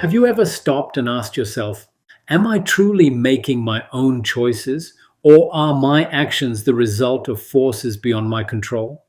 Have you ever stopped and asked yourself, am I truly making my own choices, or are my actions the result of forces beyond my control?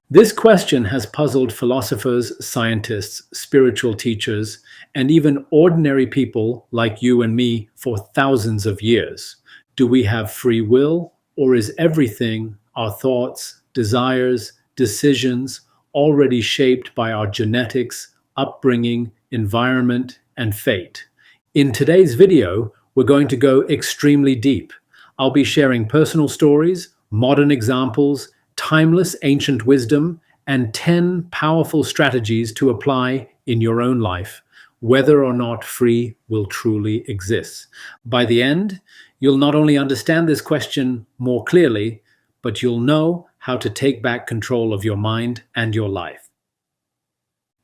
This question has puzzled philosophers, scientists, spiritual teachers, and even ordinary people like you and me for thousands of years. Do we have free will, or is everything, our thoughts, desires, decisions, already shaped by our genetics, upbringing, environment, and fate? In today's video, we're going to go extremely deep. I'll be sharing personal stories, modern examples, timeless ancient wisdom, and 10 powerful strategies to apply in your own life, whether or not free will truly exist. By the end, you'll not only understand this question more clearly, but you'll know how to take back control of your mind and your life.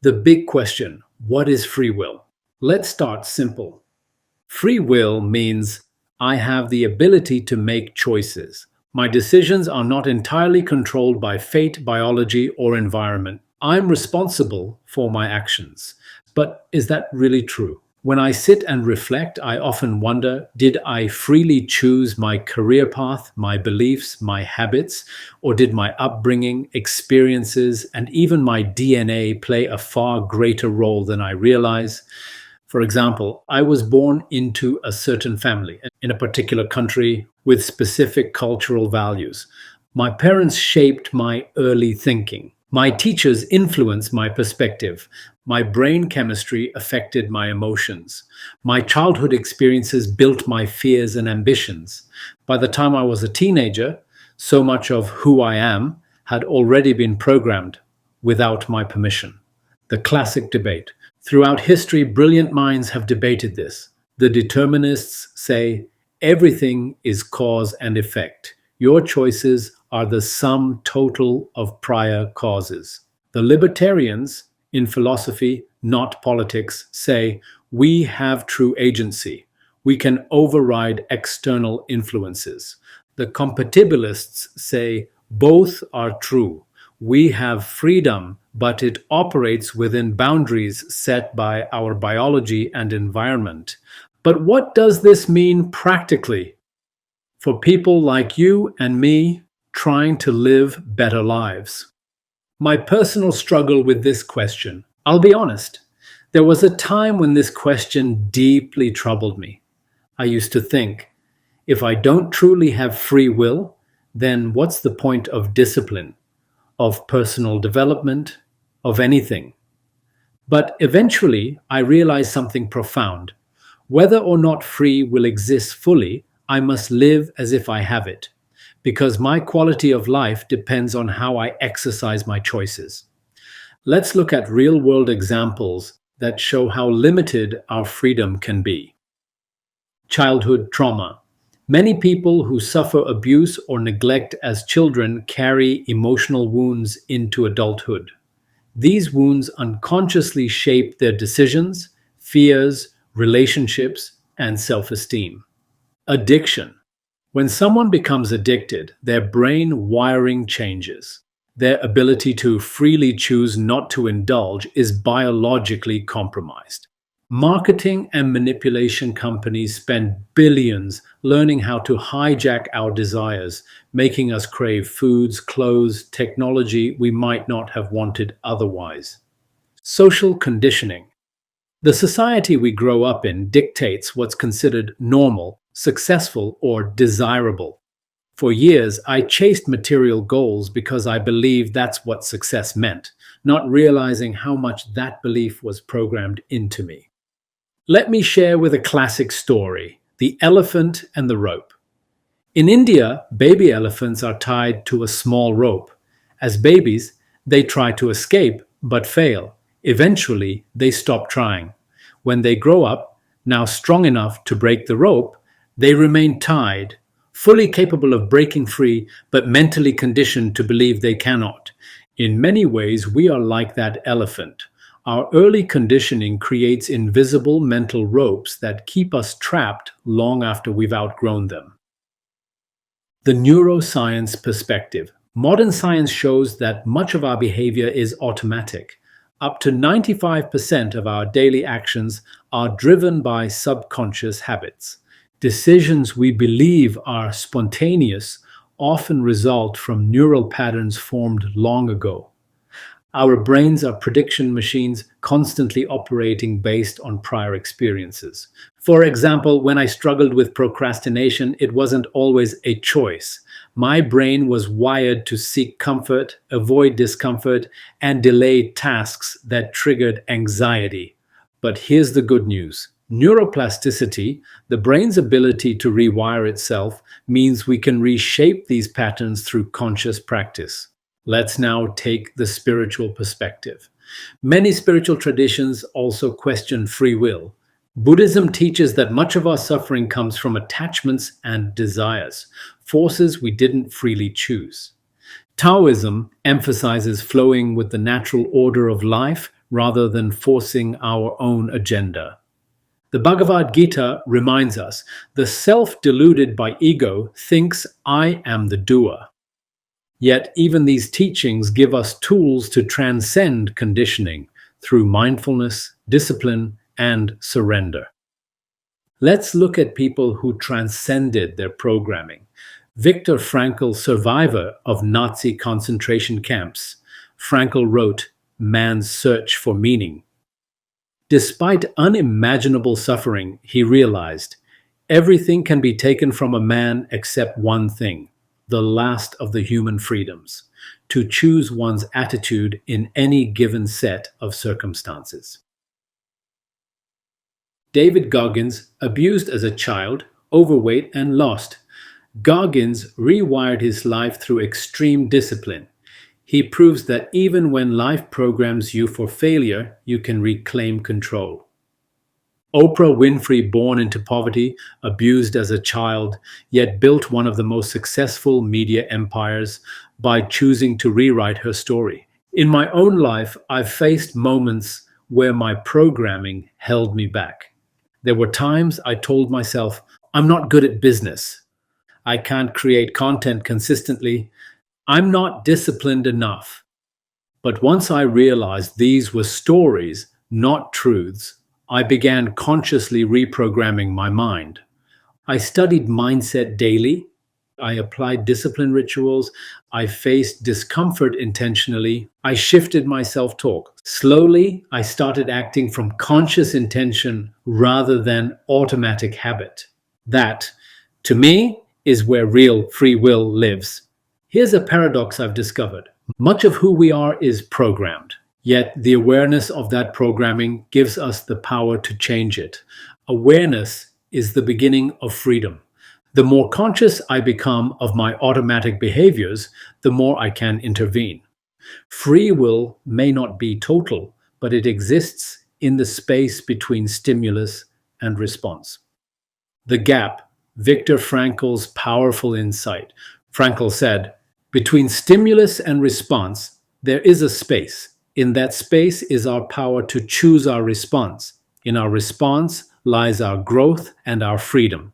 The big question, what is free will? Let's start simple. Free will means I have the ability to make choices. My decisions are not entirely controlled by fate, biology, or environment. I'm responsible for my actions. But is that really true? When I sit and reflect, I often wonder, did I freely choose my career path, my beliefs, my habits, or did my upbringing, experiences, and even my DNA play a far greater role than I realize? For example, I was born into a certain family in a particular country with specific cultural values. My parents shaped my early thinking. My teachers influenced my perspective. My brain chemistry affected my emotions. My childhood experiences built my fears and ambitions. By the time I was a teenager, so much of who I am had already been programmed without my permission. The classic debate. Throughout history, brilliant minds have debated this. The determinists say everything is cause and effect. Your choices are the sum total of prior causes. The libertarians, in philosophy, not politics, say we have true agency. We can override external influences. The compatibilists say both are true. We have freedom, but it operates within boundaries set by our biology and environment. But what does this mean practically for people like you and me trying to live better lives? My personal struggle with this question, I'll be honest, there was a time when this question deeply troubled me. I used to think, if I don't truly have free will, then what's the point of discipline, of personal development, of anything? But eventually, I realized something profound. Whether or not free will exist fully, I must live as if I have it, because my quality of life depends on how I exercise my choices. Let's look at real-world examples that show how limited our freedom can be. Childhood trauma. Many people who suffer abuse or neglect as children carry emotional wounds into adulthood. These wounds unconsciously shape their decisions, fears, relationships, and self-esteem. Addiction. When someone becomes addicted, their brain wiring changes. Their ability to freely choose not to indulge is biologically compromised. Marketing and manipulation companies spend billions learning how to hijack our desires, making us crave foods, clothes, technology we might not have wanted otherwise. Social conditioning. The society we grow up in dictates what's considered normal, successful, or desirable. For years, I chased material goals because I believed that's what success meant, not realizing how much that belief was programmed into me. Let me share with a classic story, the elephant and the rope. In India, baby elephants are tied to a small rope. As babies, they try to escape but fail. Eventually, they stop trying. When they grow up, now strong enough to break the rope, they remain tied, fully capable of breaking free but mentally conditioned to believe they cannot. In many ways, we are like that elephant. Our early conditioning creates invisible mental ropes that keep us trapped long after we've outgrown them. The neuroscience perspective. Modern science shows that much of our behavior is automatic. Up to 95% of our daily actions are driven by subconscious habits. Decisions we believe are spontaneous often result from neural patterns formed long ago. Our brains are prediction machines constantly operating based on prior experiences. For example, when I struggled with procrastination, it wasn't always a choice. My brain was wired to seek comfort, avoid discomfort, and delay tasks that triggered anxiety. But here's the good news. Neuroplasticity, the brain's ability to rewire itself, means we can reshape these patterns through conscious practice. Let's now take the spiritual perspective. Many spiritual traditions also question free will. Buddhism teaches that much of our suffering comes from attachments and desires, forces we didn't freely choose. Taoism emphasizes flowing with the natural order of life rather than forcing our own agenda. The Bhagavad Gita reminds us the self deluded by ego thinks I am the doer. Yet, even these teachings give us tools to transcend conditioning through mindfulness, discipline, and surrender. Let's look at people who transcended their programming. Viktor Frankl, survivor of Nazi concentration camps, Frankl wrote, "Man's Search for Meaning." Despite unimaginable suffering, he realized everything can be taken from a man except one thing, the last of the human freedoms, to choose one's attitude in any given set of circumstances. David Goggins, abused as a child, overweight, and lost. Goggins rewired his life through extreme discipline. He proves that even when life programs you for failure, you can reclaim control. Oprah Winfrey, born into poverty, abused as a child, yet built one of the most successful media empires by choosing to rewrite her story. In my own life, I've faced moments where my programming held me back. There were times I told myself, I'm not good at business. I can't create content consistently. I'm not disciplined enough. But once I realized these were stories, not truths, I began consciously reprogramming my mind. I studied mindset daily. I applied discipline rituals. I faced discomfort intentionally. I shifted my self talk. Slowly, I started acting from conscious intention rather than automatic habit. That, to me, is where real free will lives. Here's a paradox I've discovered. Much of who we are is programmed, yet the awareness of that programming gives us the power to change it. Awareness is the beginning of freedom. The more conscious I become of my automatic behaviors, the more I can intervene. Free will may not be total, but it exists in the space between stimulus and response. The gap, Viktor Frankl's powerful insight. Frankl said, between stimulus and response, there is a space. In that space is our power to choose our response. In our response lies our growth and our freedom.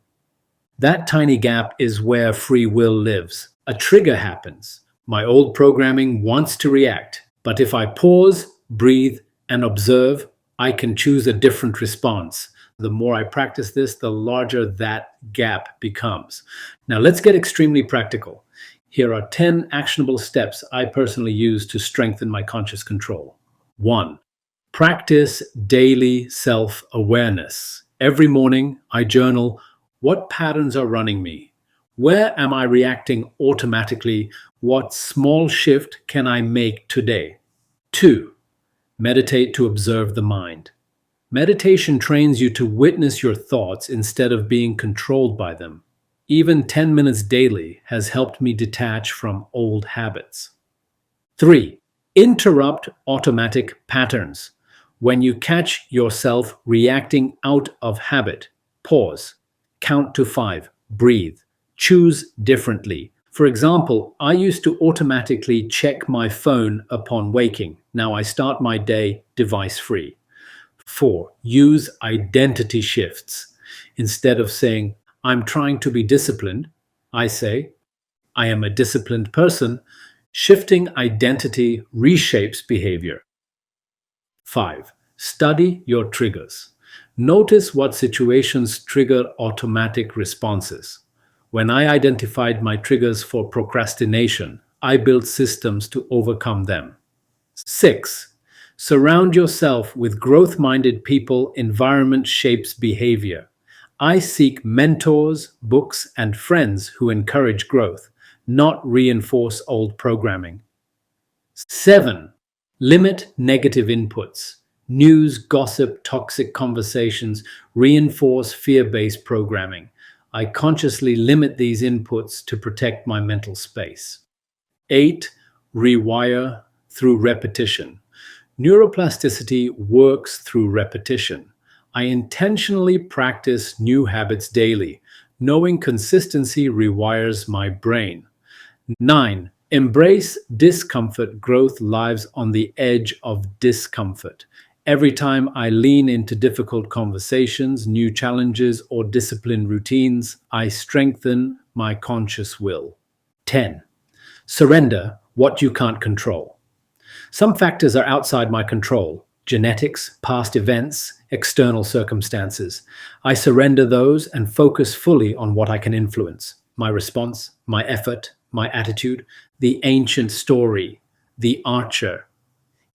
That tiny gap is where free will lives. A trigger happens. My old programming wants to react, but if I pause, breathe, and observe, I can choose a different response. The more I practice this, the larger that gap becomes. Now let's get extremely practical. Here are 10 actionable steps I personally use to strengthen my conscious control. 1. Practice daily self-awareness. Every morning, I journal, what patterns are running me? Where am I reacting automatically? What small shift can I make today? 2. Meditate to observe the mind. Meditation trains you to witness your thoughts instead of being controlled by them. Even 10 minutes daily has helped me detach from old habits. 3. Interrupt automatic patterns. When you catch yourself reacting out of habit, pause, count to 5, breathe, choose differently. For example, I used to automatically check my phone upon waking. Now I start my day device-free. 4. Use identity shifts. Instead of saying, I'm trying to be disciplined, I say, I am a disciplined person. Shifting identity reshapes behavior. 5. Study your triggers. Notice what situations trigger automatic responses. When I identified my triggers for procrastination, I built systems to overcome them. 6. Surround yourself with growth minded people. Environment shapes behavior. I seek mentors, books, and friends who encourage growth, not reinforce old programming. 7. Limit negative inputs. News, gossip, toxic conversations reinforce fear based programming. I consciously limit these inputs to protect my mental space. 8. Rewire through repetition. Neuroplasticity works through repetition. I intentionally practice new habits daily, knowing consistency rewires my brain. 9. Embrace discomfort. Growth lives on the edge of discomfort. Every time I lean into difficult conversations, new challenges, or disciplined routines, I strengthen my conscious will. 10. Surrender what you can't control. Some factors are outside my control: genetics, past events, external circumstances. I surrender those and focus fully on what I can influence: my response, my effort, my attitude. The ancient story, the archer.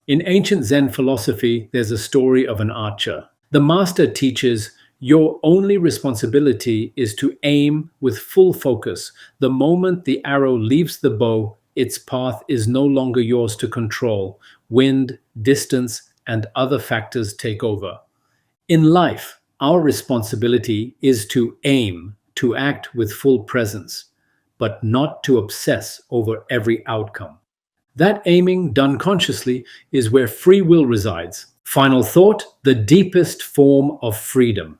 In ancient Zen philosophy, there's a story of an archer. The master teaches your only responsibility is to aim with full focus. The moment the arrow leaves the bow, its path is no longer yours to control. Wind, distance, and other factors take over. In life, our responsibility is to aim, to act with full presence, but not to obsess over every outcome. That aiming, done consciously, is where free will resides. Final thought: the deepest form of freedom.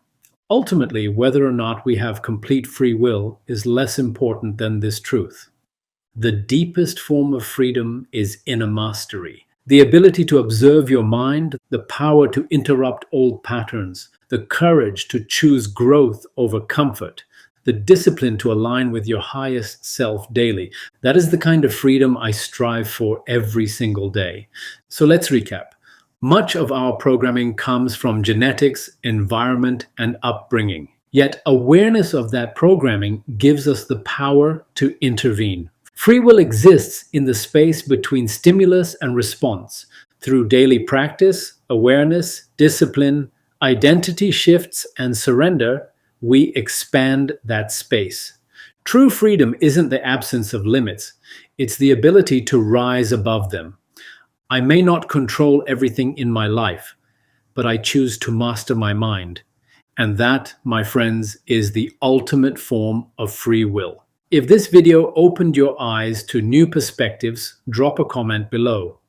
Ultimately, whether or not we have complete free will is less important than this truth. The deepest form of freedom is inner mastery. The ability to observe your mind, the power to interrupt old patterns, the courage to choose growth over comfort, the discipline to align with your highest self daily. That is the kind of freedom I strive for every single day. So let's recap. Much of our programming comes from genetics, environment, and upbringing. Yet awareness of that programming gives us the power to intervene. Free will exists in the space between stimulus and response. Through daily practice, awareness, discipline, identity shifts, and surrender, we expand that space. True freedom isn't the absence of limits, it's the ability to rise above them. I may not control everything in my life, but I choose to master my mind. And that, my friends, is the ultimate form of free will. If this video opened your eyes to new perspectives, drop a comment below.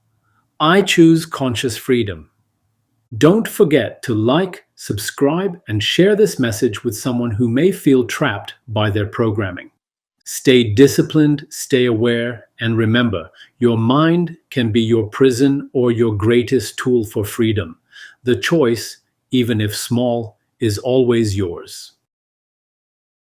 I choose conscious freedom. Don't forget to like, subscribe, and share this message with someone who may feel trapped by their programming. Stay disciplined, stay aware, and remember, your mind can be your prison or your greatest tool for freedom. The choice, even if small, is always yours.